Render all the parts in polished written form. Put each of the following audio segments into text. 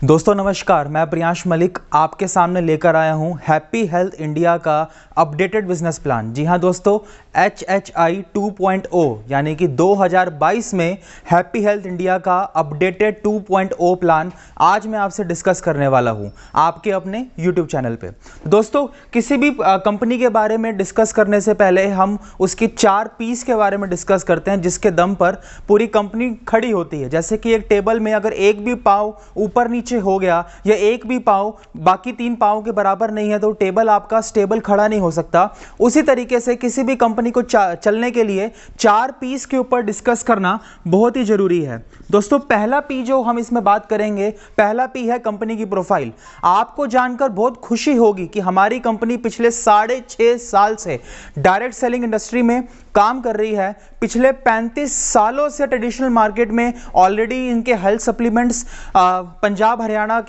दोस्तों नमस्कार, मैं प्रियांश मलिक आपके सामने लेकर आया हूं हैप्पी हेल्थ इंडिया का अपडेटेड बिजनेस प्लान। जी हां दोस्तों, HHI 2.0 यानी कि 2022 में हैप्पी हेल्थ इंडिया का अपडेटेड 2.0 प्लान आज मैं आपसे डिस्कस करने वाला हूं आपके अपने YouTube चैनल पे। दोस्तों, किसी भी कंपनी के बारे में डिस्कस करने से पहले हम उसकी 4 पीस के बारे में डिस्कस करते हैं जिसके दम पर पूरी कंपनी खड़ी होती है। जैसे कि एक टेबल में अगर एक भी पाँव ऊपर नीचे हो गया या एक भी पाँव बाकी 3 पाँव के बराबर नहीं है तो टेबल आपका स्टेबल खड़ा नहीं हो सकता। उसी तरीके से किसी भी कंपनी को चलने के लिए 4 पीस के ऊपर डिस्कस करना बहुत ही जरूरी है। दोस्तों, पहला पी जो हम इसमें बात करेंगे, पहला पी है कंपनी की प्रोफाइल। आपको जानकर बहुत खुशी होगी कि हमारी कंपनी पिछले 6.5 साल से डायरेक्ट सेलिंग इंडस्ट्री में काम कर रही है। पिछले 35 सालों से ट्रेडिशनल मार्केट में ऑलरेडी इनके हेल्थ सप्लीमेंट्स पंजाब हरियाणा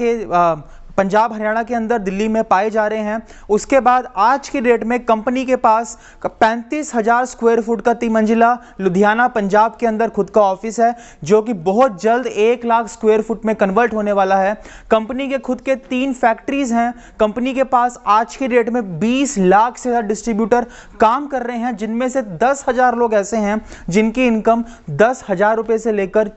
के अंदर दिल्ली में पाए जा रहे हैं। उसके बाद आज की डेट में कंपनी के पास 35,000 स्क्वायर फुट का 3 मंजिला लुधियाना पंजाब के अंदर खुद का ऑफिस है जो कि बहुत जल्द 1 लाख स्क्वायर फुट में कन्वर्ट होने वाला है। कंपनी के खुद के 3 फैक्ट्रीज हैं। कंपनी के पास आज की डेट में 20 लाख से ज्यादा डिस्ट्रीब्यूटर काम कर रहे हैं, जिनमें से 10,000 लोग ऐसे हैं जिनकी इनकम 10,000 रुपए से लेकर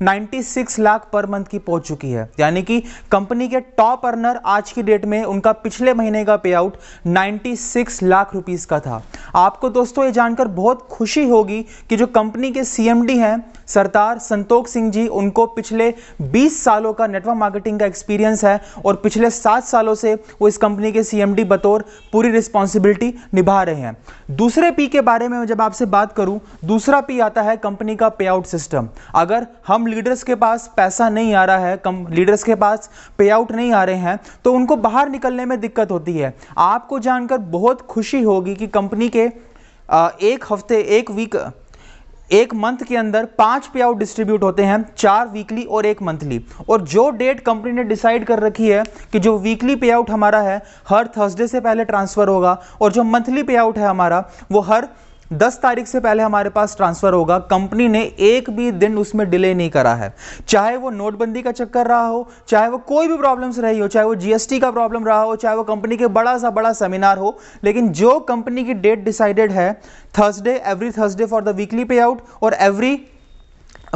96 लाख पर मंथ की पहुंच चुकी है। यानी कि कंपनी के टॉप अर्नर आज की डेट में उनका पिछले महीने का पे आउट 96 लाख रुपीस का था। आपको दोस्तों ये जानकर बहुत खुशी होगी कि जो कंपनी के CMD हैं सरदार संतोख सिंह जी, उनको पिछले 20 सालों का नेटवर्क मार्केटिंग का एक्सपीरियंस है और पिछले 7 सालों से वो इस कंपनी के CMD बतौर पूरी रिस्पॉन्सिबिलिटी निभा रहे हैं। दूसरे पी के बारे में जब आपसे बात करूं, दूसरा पी आता है कंपनी का पे आउट सिस्टम। अगर हम लीडर्स के पास पैसा नहीं आ रहा है, लीडर्स के पास पे आउट नहीं आ रहे हैं, तो उनको बाहर निकलने में दिक्कत होती है। आपको जानकर बहुत खुशी होगी कि कंपनी के एक हफ्ते, एक मंथ के अंदर 5 पे आउट डिस्ट्रीब्यूट होते हैं, 4 वीकली और 1 मंथली। और जो डेट कंपनी ने डिसाइड कर रखी है कि जो वीकली पे आउट हमारा है हर थर्सडे से पहले ट्रांसफर होगा और जो मंथली पे आउट है हमारा वो हर 10 तारीख से पहले हमारे पास ट्रांसफर होगा। कंपनी ने एक भी दिन उसमें डिले नहीं करा है। चाहे वो नोटबंदी का चक्कर रहा हो, चाहे वो कोई भी प्रॉब्लम्स रही हो, चाहे वो GST का प्रॉब्लम रहा हो, चाहे वो कंपनी के बड़ा सेमिनार हो, लेकिन जो कंपनी की डेट डिसाइडेड है every Thursday for the weekly पे आउट और every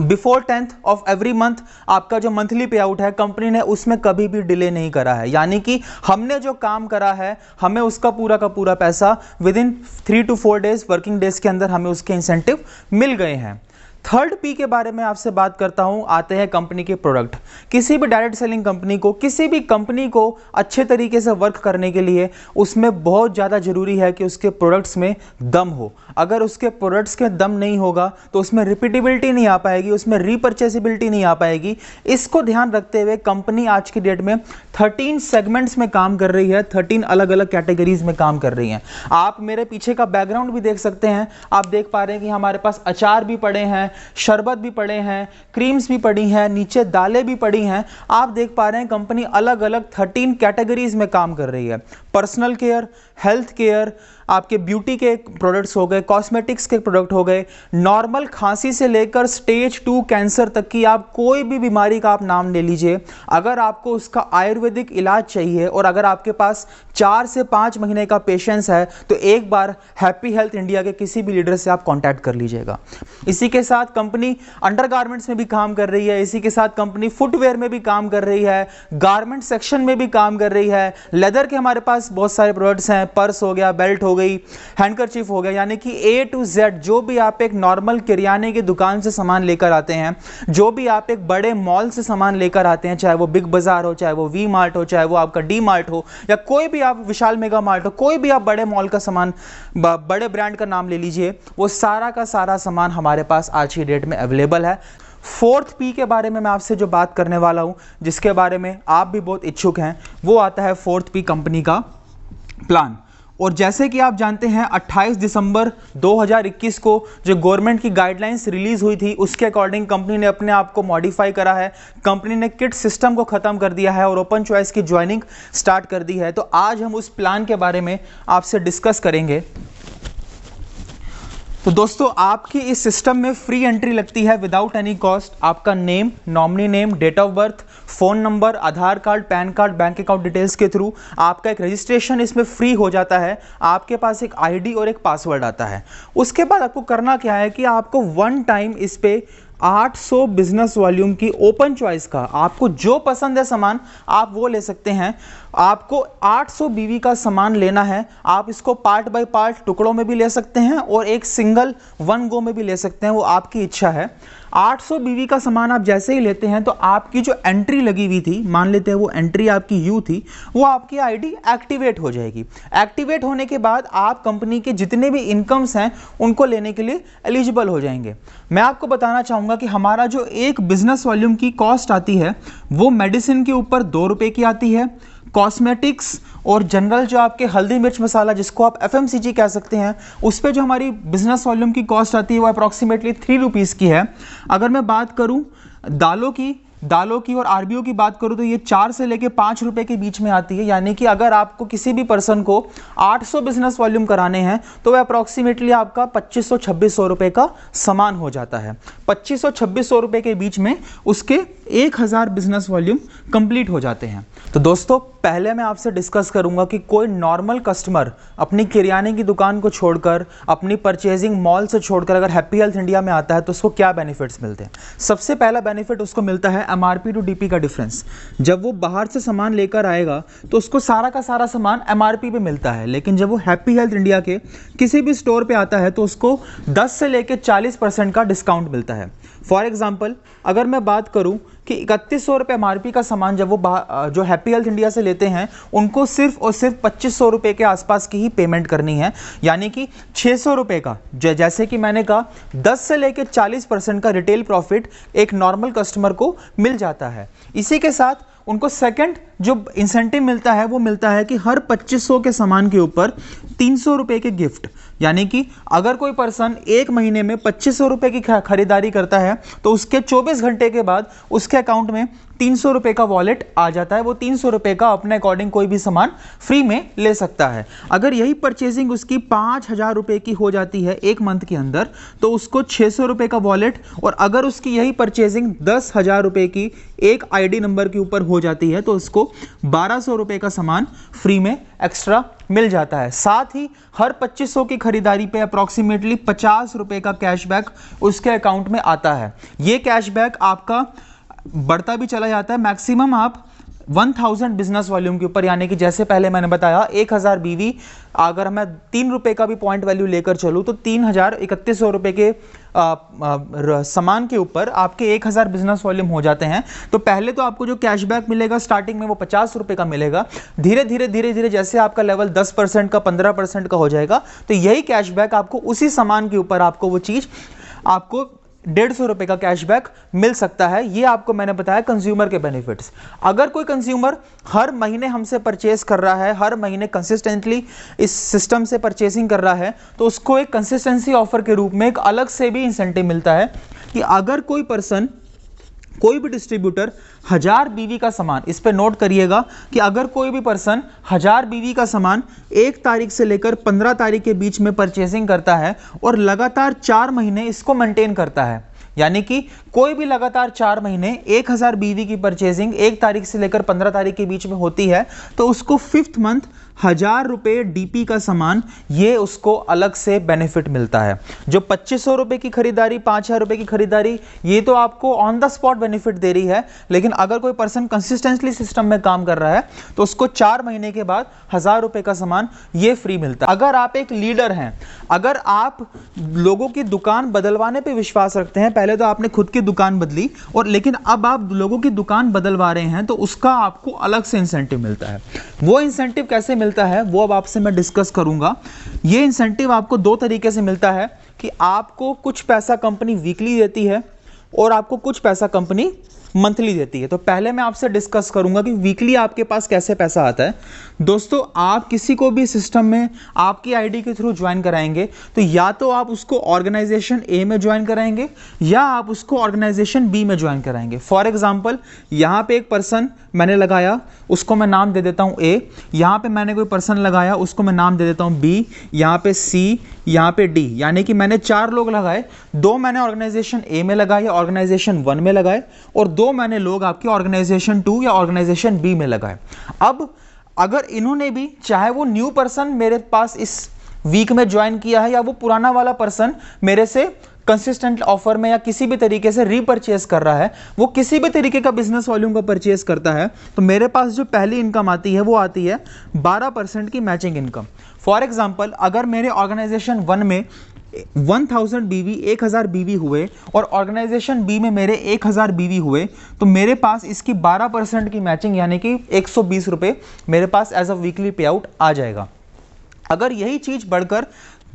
before 10th of every month आपका जो मंथली पे आउट है, कंपनी ने उसमें कभी भी डिले नहीं करा है। यानी कि हमने जो काम करा है हमें उसका पूरा का पूरा पैसा with in 3 to 4 days working days के अंदर हमें उसके इंसेंटिव मिल गए हैं। थर्ड पी के बारे में आपसे बात करता हूं, आते हैं कंपनी के प्रोडक्ट। किसी भी डायरेक्ट सेलिंग कंपनी को, किसी भी कंपनी को अच्छे तरीके से वर्क करने के लिए उसमें बहुत ज़्यादा जरूरी है कि उसके प्रोडक्ट्स में दम हो। अगर उसके प्रोडक्ट्स के दम नहीं होगा तो उसमें रिपीटेबिलिटी नहीं आ पाएगी, उसमें रीपरचेसिबिलिटी नहीं आ पाएगी। इसको ध्यान रखते हुए कंपनी आज की डेट में 13 सेगमेंट्स में काम कर रही है, 13 अलग अलग कैटेगरीज में काम कर रही है। आप मेरे पीछे का बैकग्राउंड भी देख सकते हैं। आप देख पा रहे हैं कि हमारे पास अचार भी पड़े हैं, शरबत भी पड़े हैं, क्रीम्स भी पड़ी हैं, नीचे दालें भी पड़ी हैं। आप देख पा रहे हैं कंपनी अलग अलग 13 कैटेगरीज में काम कर रही है। पर्सनल केयर, हेल्थ केयर, आपके ब्यूटी के प्रोडक्ट्स हो गए, कॉस्मेटिक्स के प्रोडक्ट हो गए, नॉर्मल खांसी से लेकर स्टेज 2 कैंसर तक की आप कोई भी बीमारी का आप नाम ले लीजिए। अगर आपको उसका आयुर्वेदिक इलाज चाहिए और अगर आपके पास 4 से 5 महीने का पेशेंस है तो एक बार हैप्पी हेल्थ इंडिया के किसी भी लीडर से आप कॉन्टैक्ट कर लीजिएगा। इसी के साथ कंपनी अंडरगारमेंट्स में भी काम कर रही है, इसी के साथ कंपनी फुटवेयर में भी काम कर रही है, गारमेंट सेक्शन में भी काम कर रही है। लेदर के हमारे पास बहुत सारे प्रोडक्ट्स हैं, पर्स हो गया, बेल्ट हो गई, हैंडकरचीफ हो गया। यानी कि A to Z जो भी आप एक नॉर्मल किराने की दुकान से सामान लेकर आते हैं, जो भी आप एक बड़े मॉल से सामान लेकर आते हैं, चाहे वो बिग बाजार हो, चाहे वो वी मार्ट हो, चाहे वो आपका डी मार्ट हो या कोई भी आप विशाल मेगा मार्ट हो, कोई भी आप बड़े मॉल का सामान, बड़े ब्रांड का नाम ले लीजिए, वो सारा का सारा सामान हमारे पास आज की डेट में अवेलेबल है। फोर्थ पी के बारे में मैं आपसे जो बात करने वाला हूं, जिसके बारे में आप भी बहुत इच्छुक हैं, वो आता है फोर्थ पी कंपनी का प्लान। और जैसे कि आप जानते हैं 28 दिसंबर 2021 को जो गवर्नमेंट की गाइडलाइंस रिलीज हुई थी उसके अकॉर्डिंग कंपनी ने अपने आप को मॉडिफाई करा है। कंपनी ने किट सिस्टम को खत्म कर दिया है और ओपन चॉइस की ज्वाइनिंग स्टार्ट कर दी है। तो आज हम उस प्लान के बारे में आपसे डिस्कस करेंगे। तो दोस्तों आपकी इस सिस्टम में फ्री एंट्री लगती है विदाउट एनी कॉस्ट। आपका name, nominee name, date of birth, phone number, Aadhaar card, PAN card, bank account details के थ्रू आपका एक रजिस्ट्रेशन इसमें फ्री हो जाता है। आपके पास एक आईडी और एक पासवर्ड आता है। उसके बाद आपको करना क्या है कि आपको वन टाइम इस पे 800 बिजनेस वॉल्यूम की ओपन चॉइस का, आपको जो पसंद है सामान आप वो ले सकते हैं। आपको 800 बीवी का सामान लेना है। आप इसको पार्ट बाय पार्ट टुकड़ों में भी ले सकते हैं और एक सिंगल वन गो में भी ले सकते हैं, वो आपकी इच्छा है। 800 बीवी का सामान आप जैसे ही लेते हैं तो आपकी जो एंट्री लगी हुई थी, मान लेते हैं वो एंट्री आपकी यू थी, वो आपकी आईडी एक्टिवेट हो जाएगी। एक्टिवेट होने के बाद आप कंपनी के जितने भी इनकम्स हैं उनको लेने के लिए एलिजिबल हो जाएंगे। मैं आपको बताना चाहूँगा कि हमारा जो एक बिजनेस वॉल्यूम की कॉस्ट आती है वो मेडिसिन के ऊपर 2 रुपये की आती है। कॉस्मेटिक्स और जनरल जो आपके हल्दी मिर्च मसाला, जिसको आप FMCG कह सकते हैं, उस पे जो हमारी बिजनेस वॉल्यूम की कॉस्ट आती है वो अप्रॉक्सीमेटली 3 रुपीज़ की है। अगर मैं बात करूं दालों की और RBO की बात करूं तो ये 4 से लेके 5 रुपए के बीच में आती है। यानी कि अगर आपको किसी भी पर्सन को 800 बिजनेस वॉल्यूम कराने हैं तो वह अप्रॉक्सीमेटली आपका 2500-2600 रुपए का सामान हो जाता है। 2500-2600 रुपए के बीच में उसके 1000 बिजनेस वॉल्यूम कंप्लीट हो जाते हैं। तो दोस्तों पहले मैं आपसे डिस्कस करूंगा कि कोई नॉर्मल कस्टमर अपनी किराने की दुकान को छोड़कर, अपनी परचेजिंग मॉल से छोड़कर अगर हैप्पी हेल्थ इंडिया में आता है तो उसको क्या बेनिफिट्स मिलते हैं। सबसे पहला बेनिफिट उसको मिलता है MRP टू DP का डिफरेंस। जब वो बाहर से सामान लेकर आएगा तो उसको सारा का सारा सामान MRP पे मिलता है, लेकिन जब वो हैप्पी हेल्थ इंडिया के किसी भी स्टोर पे आता है तो उसको 10 से लेकर 40% का डिस्काउंट मिलता है। फॉर एग्जाम्पल अगर मैं बात करूं कि 3100 रुपये MRP का सामान जब वो जो हैप्पी हेल्थ इंडिया से लेते हैं उनको सिर्फ और सिर्फ 2500 रुपये के आसपास की ही पेमेंट करनी है। यानी कि 600 रुपये का, जैसे कि मैंने कहा, 10 से लेकर 40% का रिटेल प्रॉफिट एक नॉर्मल कस्टमर को मिल जाता है। इसी के साथ उनको सेकंड जो इंसेंटिव मिलता है वो मिलता है कि हर 2500 के सामान के ऊपर 300 रुपये के गिफ्ट। यानी कि अगर कोई पर्सन एक महीने में 2500 रुपये की खरीदारी करता है तो उसके 24 घंटे के बाद उसके अकाउंट में 300 रुपये का वॉलेट आ जाता है। वो 300 रुपये का अपने अकॉर्डिंग कोई भी सामान फ्री में ले सकता है। अगर यही परचेजिंग उसकी 5000 रुपये की हो जाती है एक मंथ के अंदर तो उसको 600 रुपये का वॉलेट, और अगर उसकी यही परचेजिंग 10,000 रुपये की एक ID नंबर के ऊपर हो जाती है तो उसको 1200 रुपये का सामान फ्री में एक्स्ट्रा मिल जाता है। साथ ही हर 2500 की खरीदारी पे अप्रॉक्सीमेटली 50 रुपये का कैशबैक उसके अकाउंट में आता है। ये कैशबैक आपका बढ़ता भी चला जाता है। मैक्सिमम आप 1000 बिजनेस वॉल्यूम के ऊपर, यानी कि जैसे पहले मैंने बताया 1000 BV, अगर मैं 3 रुपये का भी पॉइंट वैल्यू लेकर चलूँ तो 3100 रुपये के सामान के ऊपर आपके 1000 बिजनेस वॉल्यूम हो जाते हैं। तो पहले तो आपको जो कैशबैक मिलेगा स्टार्टिंग में वो 50 रुपये का मिलेगा। धीरे धीरे जैसे आपका लेवल 10% का, 15% का हो जाएगा तो यही कैशबैक आपको उसी सामान के ऊपर आपको वो चीज़ आपको 150 रुपये का कैशबैक मिल सकता है। ये आपको मैंने बताया कंज्यूमर के बेनिफिट्स। अगर कोई कंज्यूमर हर महीने हमसे परचेज कर रहा है, हर महीने कंसिस्टेंटली इस सिस्टम से परचेसिंग कर रहा है, तो उसको एक कंसिस्टेंसी ऑफर के रूप में एक अलग से भी इंसेंटिव मिलता है कि अगर कोई पर्सन, कोई भी डिस्ट्रीब्यूटर 1000 BV का सामान, इस पे नोट करिएगा कि अगर कोई भी पर्सन 1000 BV का सामान 1 तारीख से लेकर 15 तारीख के बीच में परचेसिंग करता है और लगातार 4 महीने इसको मेंटेन करता है, यानी कि कोई भी लगातार 4 महीने 1000 BV की परचेसिंग 1 तारीख से लेकर 15 तारीख के बीच में होती है तो उसको 5th मंथ 1000 रुपये DP का सामान, ये उसको अलग से बेनिफिट मिलता है। जो 2500 रुपये की खरीदारी, 5000 रुपये की खरीदारी, ये तो आपको ऑन द स्पॉट बेनिफिट दे रही है, लेकिन अगर कोई पर्सन कंसिस्टेंटली सिस्टम में काम कर रहा है तो उसको 4 महीने के बाद 1000 रुपये का सामान ये फ्री मिलता है। अगर आप एक लीडर हैं, अगर आप लोगों की दुकान बदलवाने पर विश्वास रखते हैं, पहले तो आपने खुद की दुकान बदली और लेकिन अब आप लोगों की दुकान बदलवा रहे हैं तो उसका आपको अलग से इंसेंटिव मिलता है। वो इंसेंटिव कैसे मिलता है वो अब आपसे मैं डिस्कस करूंगा। ये इंसेंटिव आपको 2 तरीके से मिलता है कि आपको कुछ पैसा कंपनी वीकली देती है और आपको कुछ पैसा कंपनी मंथली देती है। तो पहले मैं आपसे डिस्कस करूंगा कि वीकली आपके पास कैसे पैसा आता है। दोस्तों, आप किसी को भी सिस्टम में आपकी आईडी के थ्रू ज्वाइन कराएंगे तो या तो आप उसको ऑर्गेनाइजेशन ए में ज्वाइन कराएंगे या आप उसको ऑर्गेनाइजेशन बी में ज्वाइन कराएंगे। फॉर एग्जांपल, यहाँ पे एक पर्सन मैंने लगाया, उसको मैं नाम दे देता हूँ ए, यहाँ पे मैंने कोई पर्सन लगाया, उसको मैं नाम दे देता हूँ बी, यहाँ पे सी, यहाँ पे डी, यानी कि मैंने 4 लोग लगाए। 2 मैंने ऑर्गेनाइजेशन ए में लगाए या ऑर्गेनाइजेशन 1 में लगाए और 2 मैंने लोग आपके ऑर्गेनाइजेशन 2 या ऑर्गेनाइजेशन बी में लगाए। अब अगर इन्होंने भी, चाहे वो न्यू पर्सन मेरे पास इस वीक में ज्वाइन किया है या वो पुराना वाला पर्सन मेरे से कंसिस्टेंट ऑफर में या किसी भी तरीके से रीपरचेज कर रहा है, वो किसी भी तरीके का बिजनेस वॉल्यूम का परचेज करता है, तो मेरे पास जो पहली इनकम आती है वो आती है 12% की मैचिंग इनकम। फॉर एग्जांपल, अगर मेरे ऑर्गेनाइजेशन 1 में 1000 बीवी 1000 बीवी हुए और ऑर्गेनाइजेशन बी में मेरे 1000 बीवी हुए, तो मेरे पास इसकी 12% की मैचिंग यानी कि 120 रुपये मेरे पास एज अ वीकली पे आउट आ जाएगा। अगर यही चीज बढ़कर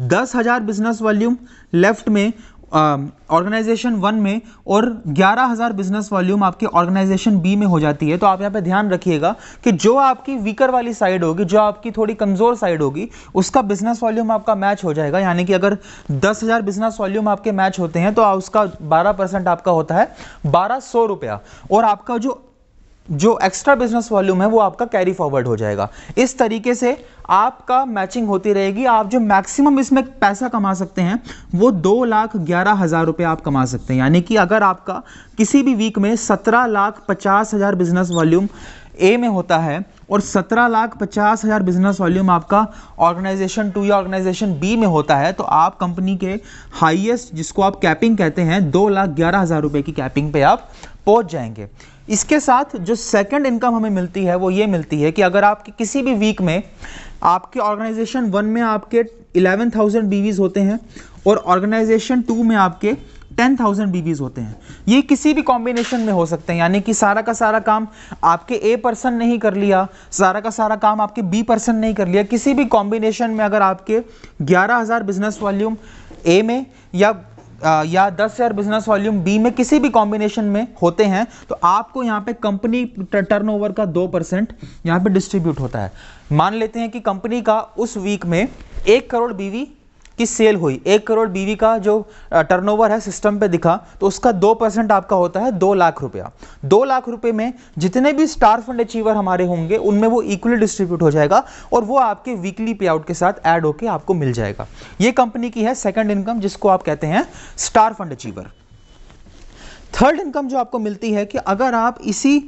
10,000 बिजनेस वॉल्यूम लेफ्ट में ऑर्गेनाइजेशन 1 में और 11,000 बिजनेस वॉल्यूम आपके ऑर्गेनाइजेशन बी में हो जाती है, तो आप यहाँ पे ध्यान रखिएगा कि जो आपकी वीकर वाली साइड होगी, जो आपकी थोड़ी कमजोर साइड होगी, उसका बिजनेस वॉल्यूम आपका मैच हो जाएगा। यानी कि अगर 10,000 बिजनेस वॉल्यूम आपके मैच होते हैं तो उसका 12% आपका होता है 1200 रुपया, और आपका जो एक्स्ट्रा बिजनेस वॉल्यूम है वो आपका कैरी फॉरवर्ड हो जाएगा। इस तरीके से आपका मैचिंग होती रहेगी। आप जो मैक्सिमम इसमें पैसा कमा सकते हैं वो 2,11,000 रुपये आप कमा सकते हैं। यानी कि अगर आपका किसी भी वीक में 17,50,000 बिजनेस वॉल्यूम ए में होता है और 17,50,000 बिजनेस वॉल्यूम आपका ऑर्गेनाइजेशन 2 या ऑर्गेनाइजेशन बी में होता है, तो आप कंपनी के हाईएस्ट, जिसको आप कैपिंग कहते हैं, 2,11,000 रुपये की कैपिंग पे आप पहुंच जाएंगे। इसके साथ जो सेकंड इनकम हमें मिलती है वो ये मिलती है कि अगर आपके किसी भी वीक में आपके ऑर्गेनाइजेशन 1 में आपके 11,000 बीवीज होते हैं और ऑर्गेनाइजेशन 2 में आपके 10,000 बीवीज होते हैं, ये किसी भी कॉम्बिनेशन में हो सकते हैं। यानी कि सारा का सारा काम आपके ए पर्सन ने ही कर लिया, सारा का सारा काम आपके बी पर्सन ने ही कर लिया। किसी भी कॉम्बिनेशन में अगर आपके 11,000 बिजनेस वॉल्यूम ए में या 10,000 बिजनेस वॉल्यूम बी में किसी भी कॉम्बिनेशन में होते हैं, तो आपको यहाँ पे कंपनी टर्नओवर का 2% यहाँ पे डिस्ट्रीब्यूट होता है। मान लेते हैं कि कंपनी का उस वीक में 1 करोड़ बीवी की सेल हुई, 1 करोड़ बीवी का जो टर्नओवर है सिस्टम पे दिखा, तो उसका 2% आपका होता है 2 लाख रुपया। 2 लाख रुपए में जितने भी स्टार फंड अचीवर हमारे होंगे उनमें वो इक्वली डिस्ट्रीब्यूट हो जाएगा और वो आपके वीकली पे आउट के साथ ऐड होके आपको मिल जाएगा। ये कंपनी की है सेकंड इनकम, जिसको आप कहते हैं star fund achiever. Third income जो आपको मिलती है कि अगर आप इसी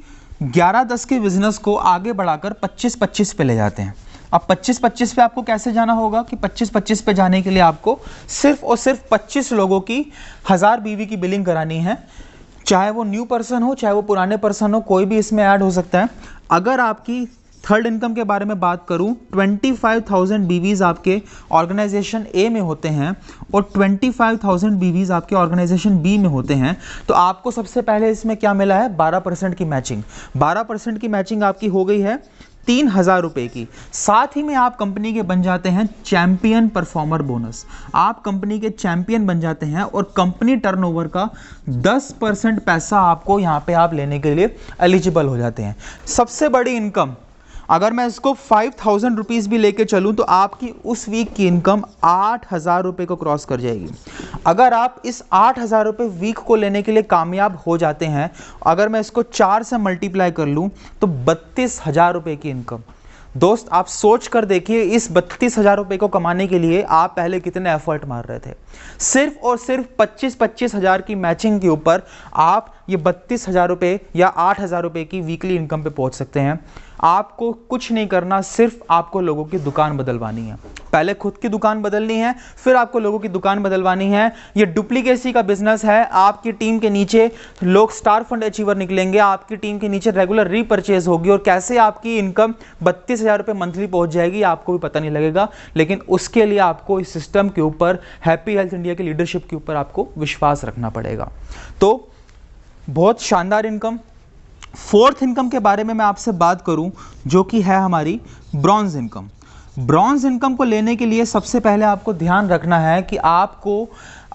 11-10 के बिजनेस को आगे बढ़ाकर 25-25 पे ले जाते हैं। अब 25-25 पे आपको कैसे जाना होगा कि 25-25 पे जाने के लिए आपको सिर्फ और सिर्फ 25 लोगों की 1000 बीवी की बिलिंग करानी है। चाहे वो न्यू पर्सन हो, चाहे वो पुराने पर्सन हो, कोई भी इसमें ऐड हो सकता है। अगर आपकी थर्ड इनकम के बारे में बात करूं, 25,000 बीवीज आपके ऑर्गेनाइजेशन ए में होते हैं और 25,000 बीवीज आपके ऑर्गेनाइजेशन बी में होते हैं, तो आपको सबसे पहले इसमें क्या मिला है, 12% की मैचिंग। 12% की मैचिंग आपकी हो गई है 3,000 रुपए की। साथ ही में आप कंपनी के बन जाते हैं चैंपियन परफॉर्मर बोनस। आप कंपनी के चैंपियन बन जाते हैं और कंपनी टर्नओवर का 10% पैसा आपको यहाँ पे आप लेने के लिए एलिजिबल हो जाते हैं। सबसे बड़ी इनकम, अगर मैं इसको 5,000 रुपीज़ भी लेके चलूँ तो आपकी उस वीक की इनकम 8,000 रुपये को क्रॉस कर जाएगी। अगर आप इस 8,000 रुपये वीक को लेने के लिए कामयाब हो जाते हैं, अगर मैं इसको 4 से मल्टीप्लाई कर लूँ तो 32,000 रुपये की इनकम। दोस्त, आप सोच कर देखिए, इस 32,000 रुपये को कमाने के लिए आप पहले कितने एफर्ट मार रहे थे। सिर्फ और सिर्फ 25-25 हज़ार की मैचिंग के ऊपर आप ये 32,000 रुपये या 8,000 रुपये की वीकली इनकम पे पहुंच सकते हैं। आपको कुछ नहीं करना, सिर्फ आपको लोगों की दुकान बदलवानी है। पहले खुद की दुकान बदलनी है, फिर आपको लोगों की दुकान बदलवानी है। ये डुप्लीकेसी का बिजनेस है। आपकी टीम के नीचे लोग स्टार फंड अचीवर निकलेंगे, आपकी टीम के नीचे रेगुलर रीपरचेज होगी और कैसे आपकी इनकम 32,000 रुपये मंथली पहुंच जाएगी आपको भी पता नहीं लगेगा। लेकिन उसके लिए आपको इस सिस्टम के ऊपर, हैप्पी हेल्थ इंडिया की लीडरशिप के ऊपर आपको विश्वास रखना पड़ेगा। तो बहुत शानदार इनकम। फोर्थ इनकम के बारे में मैं आपसे बात करूं, जो कि है हमारी ब्रॉन्ज इनकम। ब्रॉन्ज इनकम को लेने के लिए सबसे पहले आपको ध्यान रखना है कि आपको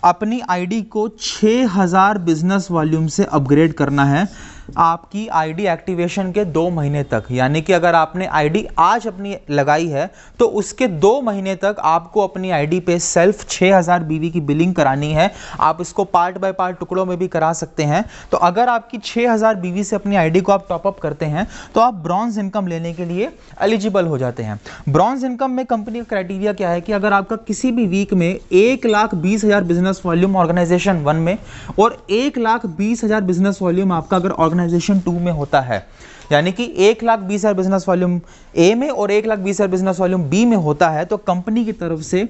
अपनी आईडी को 6,000 बिजनेस वॉल्यूम से अपग्रेड करना है। आपकी आईडी एक्टिवेशन के 2 महीने तक, यानी कि अगर आपने आईडी आज अपनी लगाई है तो उसके 2 महीने तक आपको अपनी आईडी पे सेल्फ 6000 बीवी की बिलिंग करानी है। आप इसको पार्ट बाय पार्ट टुकड़ों में भी करा सकते हैं। तो अगर आपकी 6000 बीवी से अपनी आईडी को आप टॉपअप करते हैं तो आप ब्रॉन्ज इनकम लेने के लिए एलिजिबल हो जाते हैं। ब्रॉन्ज इनकम में कंपनी का क्राइटेरिया क्या है कि अगर आपका किसी भी वीक में 1,20,000 बिजनेस वॉल्यूम ऑर्गेनाइजेशन 1 में और 1,20,000 बिजनेस वॉल्यूम आपका अगर ऑर्गेनाइजेशन 2 में होता है, यानी कि 1,20,000 बिजनेस वॉल्यूम ए में और 1,20,000 बिजनेस वॉल्यूम बी में होता है, तो कंपनी की तरफ से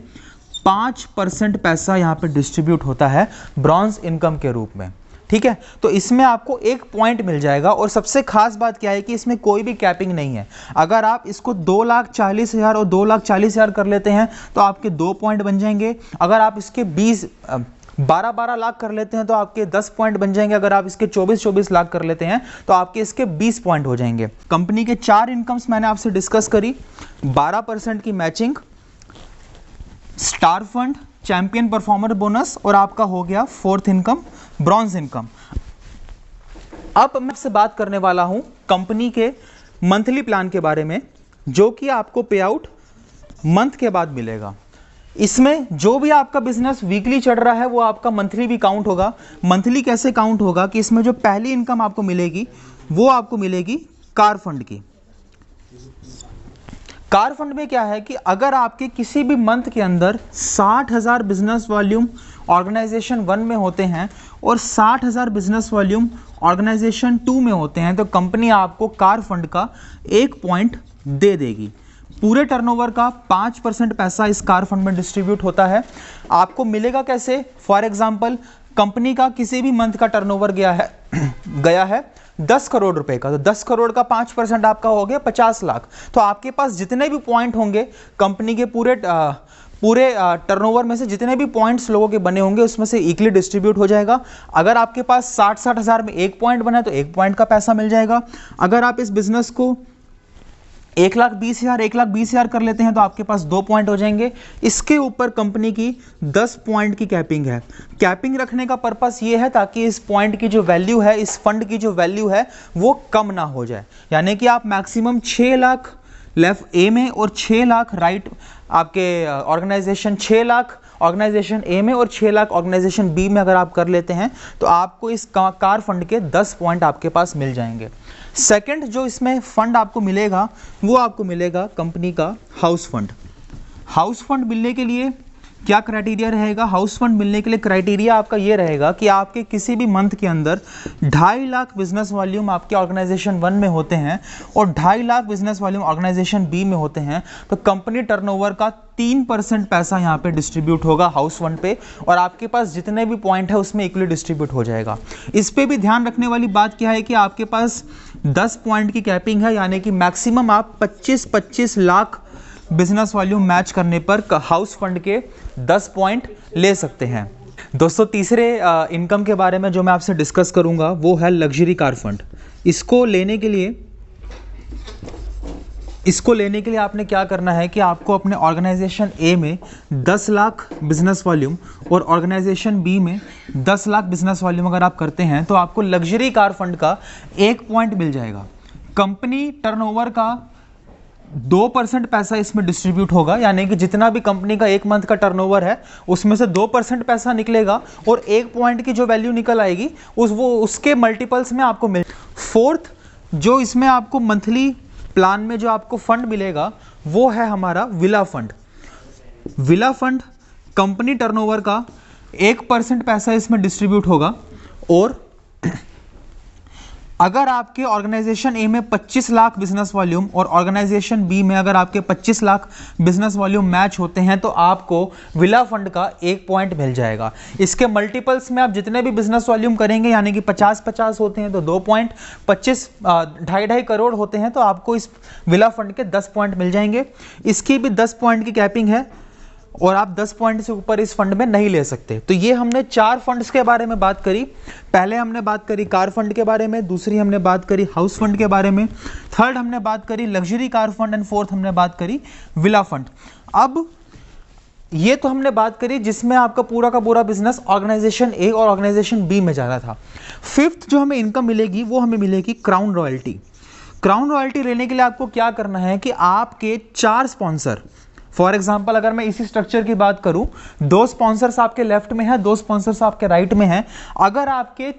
5% पैसा यहां पे डिस्ट्रीब्यूट होता है ब्रॉन्ज इनकम के रूप में। ठीक है, तो इसमें आपको 1 पॉइंट मिल जाएगा। और सबसे खास बात क्या है कि इसमें कोई भी कैपिंग नहीं है। अगर आप इसको 2,40,000 और 2,40,000 कर लेते हैं तो आपके 2 पॉइंट बन जाएंगे। अगर आप इसके 12 लाख कर लेते हैं तो आपके 10 पॉइंट बन जाएंगे। अगर आप इसके 24 लाख कर लेते हैं तो आपके इसके 20 पॉइंट हो जाएंगे। कंपनी के 4 इनकम्स मैंने आपसे डिस्कस करी, 12% की matching, star fund, champion performer bonus और आपका हो गया 4th इनकम ब्रॉन्ज इनकम। अब मैं आपसे बात करने वाला हूं कंपनी के मंथली प्लान के बारे में, जो कि आपको पे आउट मंथ के बाद मिलेगा। इसमें जो भी आपका बिजनेस वीकली चढ़ रहा है वो आपका मंथली भी काउंट होगा। मंथली कैसे काउंट होगा कि इसमें जो पहली इनकम आपको मिलेगी वो आपको मिलेगी कार फंड की। कार फंड में क्या है कि अगर आपके किसी भी मंथ के अंदर 60,000 बिजनेस वॉल्यूम ऑर्गेनाइजेशन 1 में होते हैं और 60,000 बिजनेस वॉल्यूम ऑर्गेनाइजेशन 2 में होते हैं, तो कंपनी आपको कार फंड का 1 पॉइंट दे देगी। पूरे टर्नओवर का 5% पैसा इस कार फंड में डिस्ट्रीब्यूट होता है। आपको मिलेगा कैसे? फॉर एग्जांपल, कंपनी का किसी भी मंथ का टर्नओवर गया है 10 करोड़ रुपए का, तो 10 करोड़ का 5% आपका हो गया 50 लाख। तो आपके पास जितने भी पॉइंट होंगे कंपनी के पूरे टर्नओवर में से जितने भी पॉइंट्स लोगों के बने होंगे उसमें से इक्वली डिस्ट्रीब्यूट हो जाएगा। अगर आपके पास 60 हज़ार में 1 पॉइंट बना है तो 1 पॉइंट का पैसा मिल जाएगा। अगर आप इस बिजनेस को 1,20,000 कर लेते हैं तो आपके पास 2 पॉइंट हो जाएंगे। इसके ऊपर कंपनी की 10 पॉइंट की कैपिंग है। कैपिंग रखने का पर्पस ये है ताकि इस पॉइंट की जो वैल्यू है, इस फंड की जो वैल्यू है वो कम ना हो जाए। यानी कि आप मैक्सिमम 6 लाख लेफ्ट ए में और 6 लाख राइट आपके ऑर्गेनाइजेशन 6 लाख ऑर्गेनाइजेशन ए में और 6 लाख ऑर्गेनाइजेशन बी में अगर आप कर लेते हैं तो आपको इस कार फंड के 10 पॉइंट आपके पास मिल जाएंगे। सेकंड जो इसमें फंड आपको मिलेगा वो आपको मिलेगा कंपनी का हाउस फंड। हाउस फंड मिलने के लिए क्या क्राइटेरिया रहेगा? हाउस फंड मिलने के लिए क्राइटेरिया आपका ये रहेगा कि आपके किसी भी मंथ के अंदर 2.5 लाख बिजनेस वॉल्यूम आपके ऑर्गेनाइजेशन 1 में होते हैं और 2.5 lakh business volume organisation B में होते हैं, तो कंपनी टर्नओवर का 3% पैसा यहाँ पे डिस्ट्रीब्यूट होगा हाउस फंड पे, और आपके पास जितने भी पॉइंट है उसमें इक्वली डिस्ट्रीब्यूट हो जाएगा। इस पे भी ध्यान रखने वाली बात क्या है कि आपके पास 10 पॉइंट की कैपिंग है, यानी कि मैक्सिमम आप 25 लाख बिजनेस वॉल्यूम मैच करने पर हाउस फंड के 10 पॉइंट ले सकते हैं। दोस्तों, तीसरे इनकम के बारे में जो मैं आपसे डिस्कस करूंगा वो है लग्जरी कार फंड। इसको लेने के लिए आपने क्या करना है कि आपको अपने ऑर्गेनाइजेशन ए में 10 लाख बिजनेस वॉल्यूम और ऑर्गेनाइजेशन बी में 10 लाख बिजनेस वॉल्यूम अगर आप करते हैं तो आपको लग्जरी कार फंड का 1 पॉइंट मिल जाएगा। कंपनी टर्नओवर का 2% पैसा इसमें डिस्ट्रीब्यूट होगा, यानी कि जितना भी कंपनी का 1 मंथ का टर्नओवर है उसमें से 2% पैसा निकलेगा और 1 पॉइंट की जो वैल्यू निकल आएगी उसके मल्टीपल्स में आपको मिल। फोर्थ जो इसमें आपको मंथली प्लान में जो आपको फंड मिलेगा वो है हमारा villa fund. Villa fund company turnover का 1% पैसा इसमें डिस्ट्रीब्यूट होगा, और अगर आपके ऑर्गेनाइजेशन ए में 25 लाख बिजनेस वॉल्यूम और ऑर्गेनाइजेशन बी में अगर आपके 25 लाख बिजनेस वॉल्यूम मैच होते हैं तो आपको विला फंड का 1 पॉइंट मिल जाएगा। इसके मल्टीपल्स में आप जितने भी बिजनेस वॉल्यूम करेंगे, यानी कि 50 होते हैं तो 2 पॉइंट, 2.5 करोड़ होते हैं तो आपको इस विला फंड के 10 पॉइंट मिल जाएंगे। इसकी भी 10 पॉइंट की कैपिंग है और आप 10 पॉइंट से ऊपर इस फंड में नहीं ले सकते। तो ये हमने 4 फंड्स के बारे में बात करी। पहले हमने बात करी कार फंड के बारे में, दूसरी हमने बात करी हाउस फंड के बारे में, थर्ड हमने बात करी luxury car fund and fourth हमने बात करी विला फंड। अब ये तो हमने बात करी जिसमें आपका पूरा का पूरा बिजनेस ऑर्गेनाइजेशन ए और ऑर्गेनाइजेशन बी में जा रहा था। फिफ्थ जो हमें इनकम मिलेगी वो हमें मिलेगी क्राउन रॉयल्टी। क्राउन रॉयल्टी लेने के लिए आपको क्या करना है कि आपके 4 स्पॉन्सर, फॉर एग्जाम्पल अगर मैं इसी स्ट्रक्चर की बात करूं, 2 स्पॉन्सर्स आपके लेफ्ट में है, 2 स्पॉन्सर्स आपके राइट में है। अगर आपके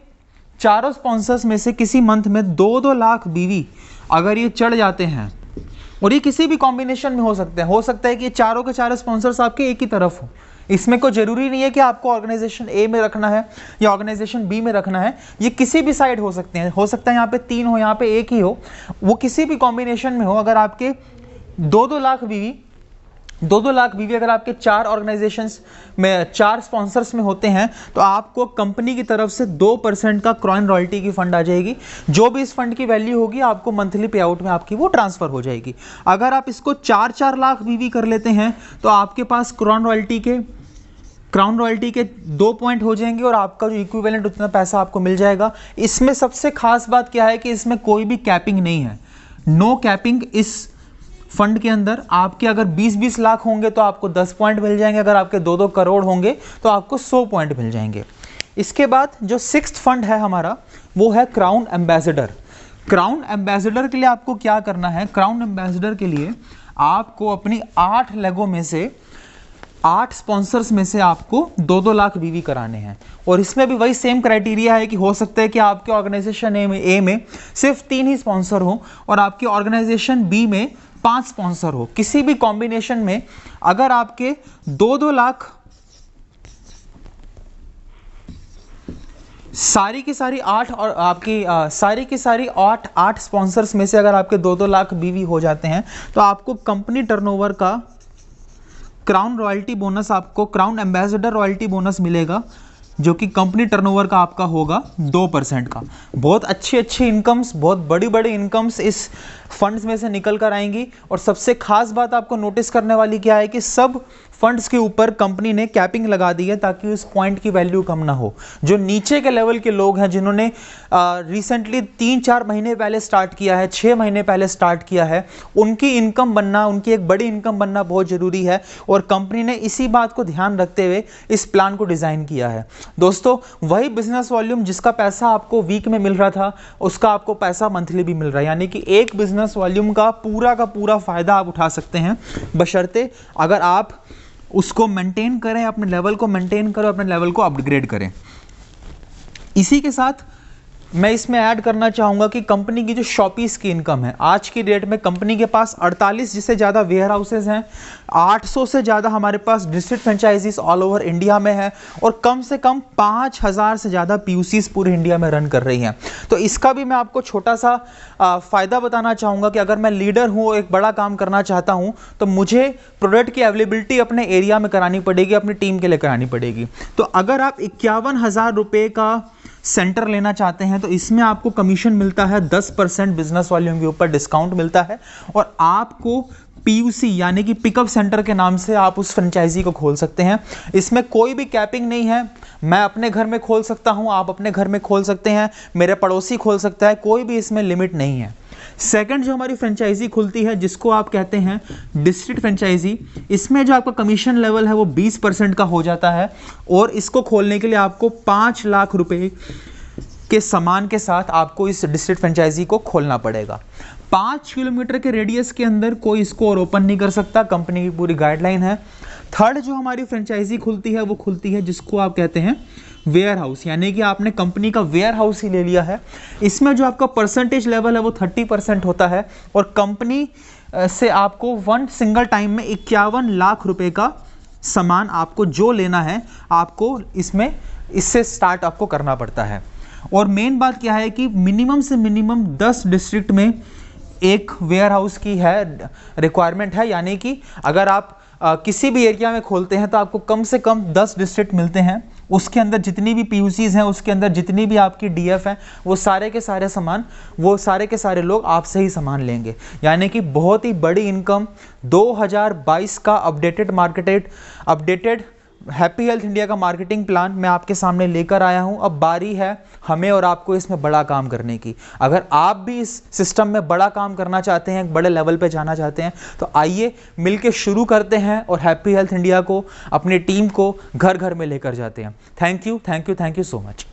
चारों स्पॉन्सर्स में से किसी मंथ में 2-2 लाख बीवी अगर ये चढ़ जाते हैं, और ये किसी भी कॉम्बिनेशन में हो सकता है कि ये चारों के चारों स्पॉन्सर्स आपके एक ही तरफ हो, इसमें कोई जरूरी नहीं है कि आपको ऑर्गेनाइजेशन ए में रखना है या ऑर्गेनाइजेशन बी में रखना है, ये किसी भी साइड हो सकते हैं, हो सकता है यहाँ पे 3 हो, यहाँ पे 1 ही हो, वो किसी भी कॉम्बिनेशन में हो। अगर आपके 2-2 लाख बीवी, 2-2 लाख बीवी अगर आपके 4 ऑर्गेनाइजेशंस में 4 स्पॉन्सर्स में होते हैं तो आपको कंपनी की तरफ से 2% का क्राउन रॉयल्टी की फंड आ जाएगी। जो भी इस फंड की वैल्यू होगी आपको मंथली पे आउट में आपकी वो ट्रांसफर हो जाएगी। अगर आप इसको 4-4 लाख बीवी कर लेते हैं तो आपके पास क्राउन रॉयल्टी के 2 पॉइंट हो जाएंगे और आपका जो इक्विवेलेंट उतना पैसा आपको मिल जाएगा। इसमें सबसे खास बात क्या है कि इसमें कोई भी कैपिंग नहीं है, नो कैपिंग। इस फंड के अंदर आपके अगर 20-20 लाख होंगे तो आपको 10 पॉइंट मिल जाएंगे, अगर आपके 2-2 करोड़ होंगे तो आपको 100 पॉइंट मिल जाएंगे। इसके बाद जो 6th फंड है हमारा वो है क्राउन एम्बेसडर। क्राउन एम्बेसडर के लिए आपको क्या करना है, क्राउन एम्बेसडर के लिए आपको अपनी 8 लेगों में से 8 स्पॉन्सर्स में से आपको 2-2 लाख बीवी कराने हैं। और इसमें भी वही सेम क्राइटेरिया है कि हो सकता है कि आपके ऑर्गेनाइजेशन ए में सिर्फ 3 ही स्पॉन्सर हो और आपके ऑर्गेनाइजेशन बी में 5 स्पॉन्सर हो। किसी भी कॉम्बिनेशन में अगर आपके 2-2 लाख सारी की सारी 8 और आपकी सारी की सारी 8 स्पॉन्सर्स में से अगर आपके 2-2 लाख बीवी हो जाते हैं तो आपको कंपनी टर्नओवर का क्राउन रॉयल्टी बोनस, आपको क्राउन एम्बेसडर रॉयल्टी बोनस मिलेगा जो कि कंपनी टर्नओवर का आपका होगा 2% का। बहुत अच्छी इनकम्स, बहुत बड़ी इनकम्स इस फंड्स में से निकल कर आएंगी। और सबसे खास बात आपको नोटिस करने वाली क्या है कि सब फंड्स के ऊपर कंपनी ने कैपिंग लगा दी है ताकि उस पॉइंट की वैल्यू कम ना हो। जो नीचे के लेवल के लोग हैं जिन्होंने रिसेंटली 3-4 महीने पहले स्टार्ट किया है, 6 महीने पहले स्टार्ट किया है, उनकी इनकम बनना, उनकी एक बड़ी इनकम बनना बहुत ज़रूरी है। और कंपनी ने इसी बात को ध्यान रखते हुए इस प्लान को डिज़ाइन किया है। दोस्तों, वही बिजनेस वॉल्यूम जिसका पैसा आपको वीक में मिल रहा था उसका आपको पैसा मंथली भी मिल रहा है, यानी कि एक बिजनेस वॉल्यूम का पूरा फ़ायदा आप उठा सकते हैं, बशर्ते अगर आप उसको मेंटेन करें, अपने लेवल को मेंटेन करें, अपने लेवल को अपग्रेड करें। इसी के साथ मैं इसमें ऐड करना चाहूँगा कि कंपनी की जो शॉपीस की इनकम है, आज की डेट में कंपनी के पास 48 से ज़्यादा वेयर हाउसेज हैं, 800 से ज़्यादा हमारे पास district franchisees all over India में है और कम से कम 5000 से ज़्यादा पीयूसीज पूरे इंडिया में रन कर रही हैं। तो इसका भी मैं आपको छोटा सा फ़ायदा बताना चाहूँगा कि अगर मैं लीडर हूँ, एक बड़ा काम करना चाहता हूँ, तो मुझे प्रोडक्ट की अवेलेबिलिटी अपने एरिया में करानी पड़ेगी, अपनी टीम के लिए करानी पड़ेगी। तो अगर आप 51,000 रुपये का सेंटर लेना चाहते हैं तो इसमें आपको कमीशन मिलता है 10%, बिजनेस वॉल्यूम के ऊपर डिस्काउंट मिलता है और आपको पीयूसी यानी कि पिकअप सेंटर के नाम से आप उस फ्रेंचाइजी को खोल सकते हैं। इसमें कोई भी कैपिंग नहीं है, मैं अपने घर में खोल सकता हूं, आप अपने घर में खोल सकते हैं, मेरे पड़ोसी खोल सकता है, कोई भी इसमें लिमिट नहीं है। सेकंड जो हमारी फ्रेंचाइजी खुलती है जिसको आप कहते हैं डिस्ट्रिक्ट फ्रेंचाइजी, इसमें जो आपका कमीशन लेवल है वो 20% का हो जाता है और इसको खोलने के लिए आपको 5 लाख रुपए के सामान के साथ आपको इस डिस्ट्रिक्ट फ्रेंचाइजी को खोलना पड़ेगा। 5 किलोमीटर के रेडियस के अंदर कोई इसको और ओपन नहीं कर सकता, कंपनी की पूरी गाइडलाइन है। थर्ड जो हमारी फ्रेंचाइजी खुलती है वो खुलती है जिसको आप कहते हैं वेयर हाउस, यानी कि आपने कंपनी का वेयर हाउस ही ले लिया है। इसमें जो आपका परसेंटेज लेवल है वो 30% होता है और कंपनी से आपको वन सिंगल टाइम में 51 लाख रुपए का सामान आपको जो लेना है आपको इससे स्टार्ट आपको करना पड़ता है। और मेन बात क्या है कि मिनिमम से मिनिमम 10 डिस्ट्रिक्ट में एक वेयर हाउस की है रिक्वायरमेंट है, यानी कि अगर आप किसी भी एरिया में खोलते हैं तो आपको कम से कम 10 डिस्ट्रिक्ट मिलते हैं, उसके अंदर जितनी भी पीयूसीज हैं, उसके अंदर जितनी भी आपकी डीएफ हैं, वो सारे के सारे सामान, वो सारे के सारे लोग आपसे ही सामान लेंगे। यानी कि बहुत ही बड़ी इनकम 2022 का अपडेटेड हैप्पी हेल्थ इंडिया का मार्केटिंग प्लान मैं आपके सामने लेकर आया हूं। अब बारी है हमें और आपको इसमें बड़ा काम करने की। अगर आप भी इस सिस्टम में बड़ा काम करना चाहते हैं, बड़े लेवल पे जाना चाहते हैं, तो आइए मिलके शुरू करते हैं और हैप्पी हेल्थ इंडिया को, अपनी टीम को घर घर में लेकर जाते हैं। Thank you so much.